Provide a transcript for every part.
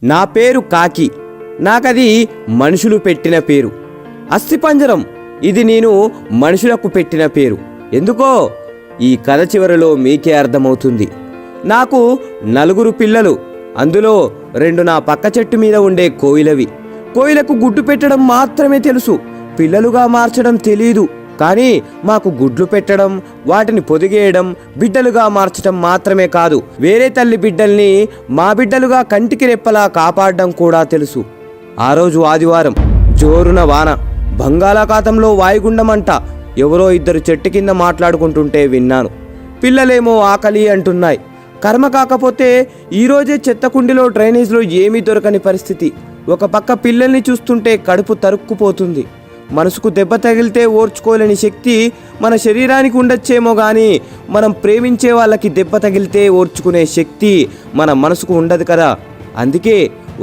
నా పేరు కాకి. నాకది మనుషులు పెట్టిన పేరు. అస్థిపంజరం ఇది నేను మనుషులకు పెట్టిన పేరు. ఎందుకో ఈ కథ చివరిలో మీకే అర్థమవుతుంది. నాకు 4 పిల్లలు. అందులో 2 నా పక్క చెట్టు మీద ఉండే కోయిలవి. కోయిలకు గుడ్డు పెట్టడం మాత్రమే తెలుసు, పిల్లలుగా మార్చడం తెలీదు. కానీ మాకు గుడ్లు పెట్టడం, వాటిని పొదిగేయడం, బిడ్డలుగా మార్చడం మాత్రమే కాదు, వేరే తల్లి బిడ్డల్ని మా బిడ్డలుగా కంటికి రెప్పలా కాపాడడం కూడా తెలుసు. ఆ రోజు ఆదివారం, జోరున వాన, బంగాళాఖాతంలో వాయుగుండమంట. ఎవరో 2 చెట్టు కింద మాట్లాడుకుంటుంటే విన్నాను. పిల్లలేమో ఆకలి అంటున్నాయి. కర్మ కాకపోతే ఈరోజే చెత్తకుండిలో డ్రైనేజ్లో ఏమీ దొరకని పరిస్థితి. ఒక పక్క పిల్లల్ని చూస్తుంటే కడుపు తరుక్కుపోతుంది. మనసుకు దెబ్బ తగిలితే ఓర్చుకోలేని శక్తి మన శరీరానికి ఉండొచ్చేమో కానీ మనం ప్రేమించే వాళ్ళకి దెబ్బ తగిలితే ఓర్చుకునే శక్తి మన మనసుకు ఉండదు కదా. అందుకే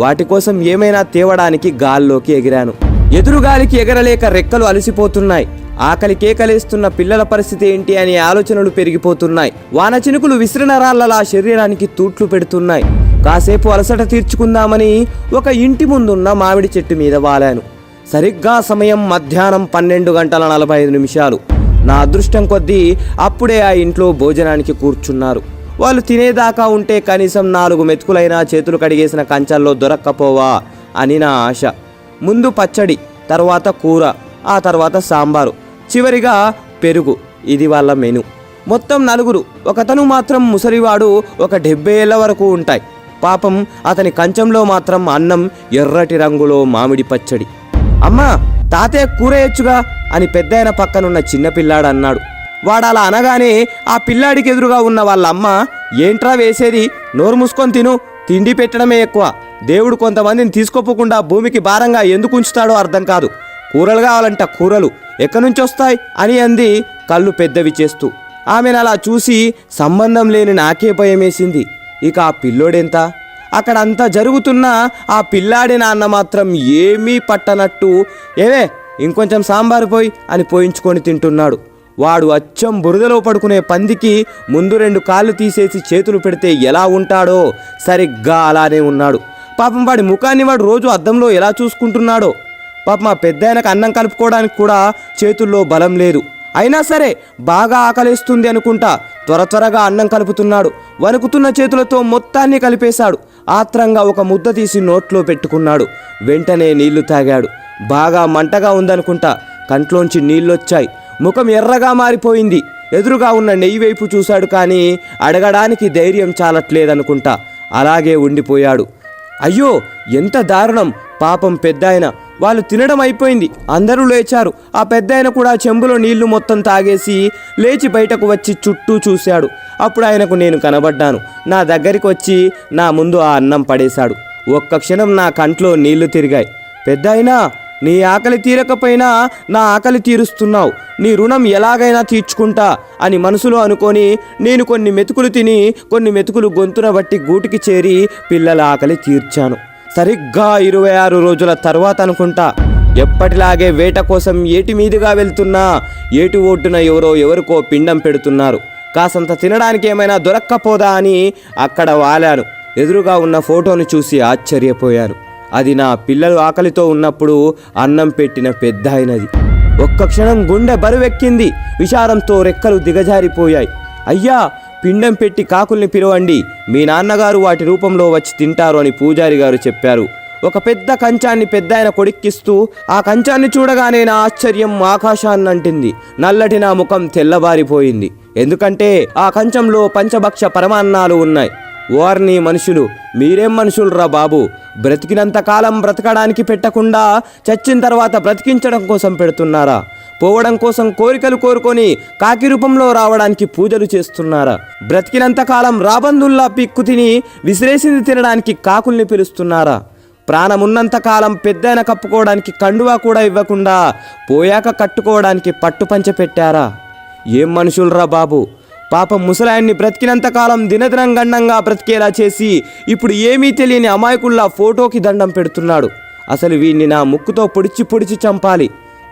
వాటి కోసం ఏమైనా తేవడానికి గాల్లోకి ఎగిరాను. ఎదురుగాలికి ఎగరలేక రెక్కలు అలసిపోతున్నాయి. ఆకలి కేకలేస్తున్న పిల్లల పరిస్థితి ఏంటి అనే ఆలోచనలు పెరిగిపోతున్నాయి. వాన చినుకులు విసిరిన రాళ్లలా శరీరానికి తూట్లు పెడుతున్నాయి. కాసేపు అలసట తీర్చుకుందామని ఒక ఇంటి ముందున్న మామిడి చెట్టు మీద వాలాను. సరిగ్గా సమయం మధ్యాహ్నం 12:45. నా అదృష్టం కొద్దీ అప్పుడే ఆ ఇంట్లో భోజనానికి కూర్చున్నారు. వాళ్ళు తినేదాకా ఉంటే కనీసం 4 మెతుకులైనా చేతులు కడిగేసిన కంచాల్లో దొరక్కపోవా అని నా ఆశ. ముందు పచ్చడి, తర్వాత కూర, ఆ తర్వాత సాంబారు, చివరిగా పెరుగు. ఇది వాళ్ళ మెను. మొత్తం 4. ఒకతను మాత్రం ముసలివాడు, ఒక 70 ఏళ్ల వరకు ఉంటాయి. పాపం అతని కంచంలో మాత్రం అన్నం, ఎర్రటి రంగులో మామిడి పచ్చడి. అమ్మా, తాతయ్య కూర వేయచ్చుగా అని పెద్దాయన పక్కనున్న చిన్నపిల్లాడు అన్నాడు. వాడలా అనగానే ఆ పిల్లాడికి ఎదురుగా ఉన్న వాళ్ళ అమ్మ, ఏంట్రా వేసేది, నోరు మూసుకొని తిను, తిండి పెట్టడమే ఎక్కువ, దేవుడు కొంతమందిని తీసుకోపోకుండా భూమికి భారంగా ఎందుకు ఉంచుతాడో అర్థం కాదు, కూరలు కావాలంట కూరలు ఎక్కడి నుంచి వస్తాయి అని అంది కళ్ళు పెద్దవి చేస్తూ. ఆమెను అలా చూసి సంబంధం లేని నాకే భయమేసింది. ఇక ఆ పిల్లోడెంత? అక్కడ అంతా జరుగుతున్నా ఆ పిల్లాడి నాన్న మాత్రం ఏమీ పట్టనట్టు, ఏవే ఇంకొంచెం సాంబారు పోయి అని పోయించుకొని తింటున్నాడు. వాడు అచ్చం బురదలో పడుకునే పందికి ముందు 2 కాళ్ళు తీసేసి చేతులు పెడితే ఎలా ఉంటాడో సరిగ్గా అలానే ఉన్నాడు. పాపం వాడి ముఖాన్ని వాడు రోజు అద్దంలో ఎలా చూసుకుంటున్నాడో. పాపం మా పెద్దాయనకు అన్నం కలుపుకోవడానికి కూడా చేతుల్లో బలం లేదు. అయినా సరే బాగా ఆకలేస్తుంది అనుకుంటా త్వరగా అన్నం కలుపుతున్నాడు. వణుకుతున్న చేతులతో మొత్తాన్ని కలిపేశాడు. ఆత్రంగా ఒక ముద్ద తీసి నోట్లో పెట్టుకున్నాడు. వెంటనే నీళ్లు తాగాడు. బాగా మంటగా ఉందనుకుంటా కంట్లోంచి నీళ్ళొచ్చాయి. ముఖం ఎర్రగా మారిపోయింది. ఎదురుగా ఉన్న నెయ్యి వైపు చూశాడు కానీ అడగడానికి ధైర్యం చాలట్లేదనుకుంటా. అలాగే ఉండిపోయాడు. అయ్యో ఎంత దారుణం! పాపం పెద్దాయన. వాళ్ళు తినడం అయిపోయింది. అందరూ లేచారు. ఆ పెద్దాయన కూడా చెంబులో నీళ్లు మొత్తం తాగేసి లేచి బయటకు వచ్చి చుట్టూ చూశాడు. అప్పుడు ఆయనకు నేను కనబడ్డాను. నా దగ్గరికి వచ్చి నా ముందు ఆ అన్నం పడేశాడు. ఒక్క క్షణం నా కంట్లో నీళ్లు తిరిగాయి. పెద్దాయనా, నీ ఆకలి తీరకపోయినా నా ఆకలి తీరుస్తున్నావు, నీ రుణం ఎలాగైనా తీర్చుకుంటా అని మనసులో అనుకొని నేను కొన్ని మెతుకులు తిని కొన్ని మెతుకులు గొంతున బట్టి గూటికి చేరి పిల్లల ఆకలి తీర్చాను. సరిగ్గా 26 రోజుల తర్వాత అనుకుంటా ఎప్పటిలాగే వేట కోసం ఏటి మీదుగా వెళ్తున్నా ఏటి ఒడ్డున ఎవరికో పిండం పెడుతున్నారు. కాసంత తినడానికి ఏమైనా దొరక్కపోదా అని అక్కడ వాలాను. ఎదురుగా ఉన్న ఫోటోను చూసి ఆశ్చర్యపోయాను. అది నా పిల్లలు ఆకలితో ఉన్నప్పుడు అన్నం పెట్టిన పెద్దాయనది. ఒక్క క్షణం గుండె బరువెక్కింది. విచారంతో రెక్కలు దిగజారిపోయాయి. అయ్యా, పిండం పెట్టి కాకుల్ని పిలవండి, మీ నాన్నగారు వాటి రూపంలో వచ్చి తింటారు అని పూజారి గారు చెప్పారు. ఒక పెద్ద కంచాన్ని పెద్దాయన కొడిక్కిస్తూ, ఆ కంచాన్ని చూడగానే నా ఆశ్చర్యం ఆకాశాన్నంటింది. నల్లటి నా ముఖం తెల్లబారిపోయింది. ఎందుకంటే ఆ కంచంలో పంచభక్ష పరమాన్నాలు ఉన్నాయి. ఓర్ని మనుషులు, మీరేం మనుషులురా బాబు! బ్రతికినంత కాలం బ్రతకడానికి పెట్టకుండా చచ్చిన తర్వాత బ్రతికించడం కోసం పెడుతున్నారా? పోవడం కోసం కోరికలు కోరుకొని కాకి రూపంలో రావడానికి పూజలు చేస్తున్నారా? బ్రతికినంత కాలం రాబందుల్లా పిక్కు తిని విసిరేసింది తినడానికి కాకుల్ని పిలుస్తున్నారా? ప్రాణమున్నంత కాలం పెద్దైన కప్పుకోవడానికి కండువా కూడా ఇవ్వకుండా పోయాక కట్టుకోవడానికి పట్టుపంచ పెట్టారా? ఏం మనుషులరా బాబు! పాపం ముసలాయన్ని బ్రతికినంతకాలం దినదినం గండంగా బ్రతికేలా చేసి ఇప్పుడు ఏమీ తెలియని అమాయకుల్లా ఫోటోకి దండం పెడుతున్నాడు. అసలు వీణ్ణి నా ముక్కుతో పొడిచి చంపాలి.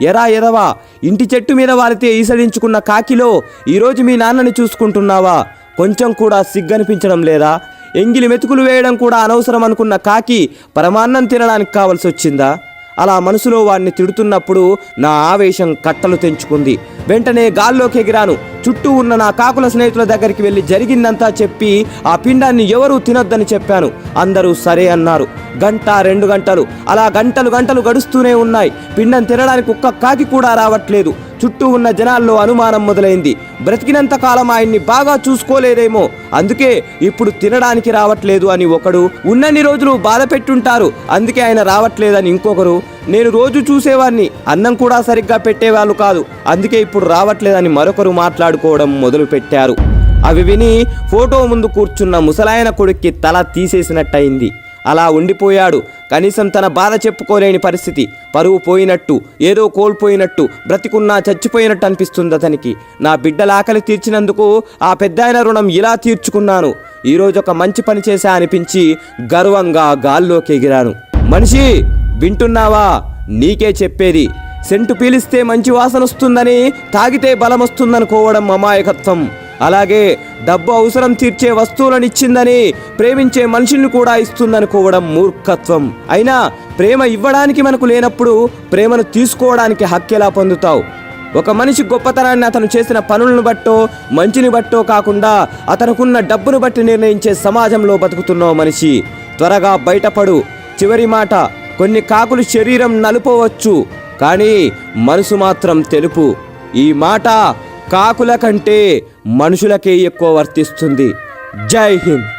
ఎరా ఎదవా, ఇంటి చెట్టు మీద వారితే ఈసడించుకున్న కాకిలో ఈరోజు మీ నాన్నని చూసుకుంటున్నావా? కొంచెం కూడా సిగ్గనిపించడం లేదా? ఎంగిలి మెతుకులు వేయడం కూడా అనవసరం అనుకున్న కాకి పరమాన్నం తినడానికి కావలసి వచ్చిందా? అలా మనసులో వాడిని తిడుతున్నప్పుడు నా ఆవేశం కట్టలు తెంచుకుంది. వెంటనే గాల్లోకి ఎగిరాను. చుట్టూ ఉన్న నా కాకుల స్నేహితుల దగ్గరికి వెళ్ళి జరిగిందంతా చెప్పి ఆ పిండాన్ని ఎవరూ తినొద్దని చెప్పాను. అందరూ సరే అన్నారు. గంట 2 గంటలు అలా గంటలు గడుస్తూనే ఉన్నాయి. పిండం తినడానికి ఒక్క కాకి కూడా రావట్లేదు. చుట్టూ ఉన్న జనాల్లో అనుమానం మొదలైంది. బ్రతికినంత కాలం ఆయన్ని బాగా చూసుకోలేదేమో, అందుకే ఇప్పుడు తినడానికి రావట్లేదు అని ఒకడు, ఉన్నన్ని రోజులు బాధ పెట్టుంటారు అందుకే ఆయన రావట్లేదని ఇంకొకరు, నేను రోజు చూసేవాడిని అన్నం కూడా సరిగ్గా పెట్టేవాళ్ళు కాదు అందుకే ఇప్పుడు రావట్లేదని మరొకరు మాట్లాడుకోవడం మొదలు పెట్టారు. అవి విని ఫోటో ముందు కూర్చున్న ముసలాయన కొడుక్కి తల తీసేసినట్టయింది. అలా ఉండిపోయాడు. కనీసం తన బాధ చెప్పుకోలేని పరిస్థితి. పరువు పోయినట్టు, ఏదో కోల్పోయినట్టు, బ్రతికున్నా చచ్చిపోయినట్టు అనిపిస్తుంది అతనికి. నా బిడ్డల ఆకలి తీర్చినందుకు ఆ పెద్దాయన రుణం ఇలా తీర్చుకున్నాను. ఈరోజు ఒక మంచి పని చేశా అనిపించి గర్వంగా గాల్లోకి ఎగిరాను. మనిషి వింటున్నావా? నీకే చెప్పేది. సెంటు పీలిస్తే మంచి వాసన వస్తుందని, తాగితే బలం వస్తుందనుకోవడం అమాయకత్వం. అలాగే డబ్బు అవసరం తీర్చే వస్తువులను ఇచ్చిందని ప్రేమించే మనిషిని కూడా ఇస్తుందనుకోవడం మూర్ఖత్వం. అయినా ప్రేమ ఇవ్వడానికి మనకు లేనప్పుడు ప్రేమను తీసుకోవడానికి హక్కెలా పొందుతావు? ఒక మనిషి గొప్పతనాన్ని అతను చేసిన పనులను బట్టో మంచిని బట్టో కాకుండా అతనుకున్న డబ్బును బట్టి నిర్ణయించే సమాజంలో బతుకుతున్నావు మనిషి. త్వరగా బయటపడు. చివరి మాట, కొన్ని కాకులు శరీరం నలుపవచ్చు కానీ మనసు మాత్రం తెలుపు. ఈ మాట కాకుల కంటే మనుషులకే ఎక్కువ వర్తిస్తుంది. జై హింద్.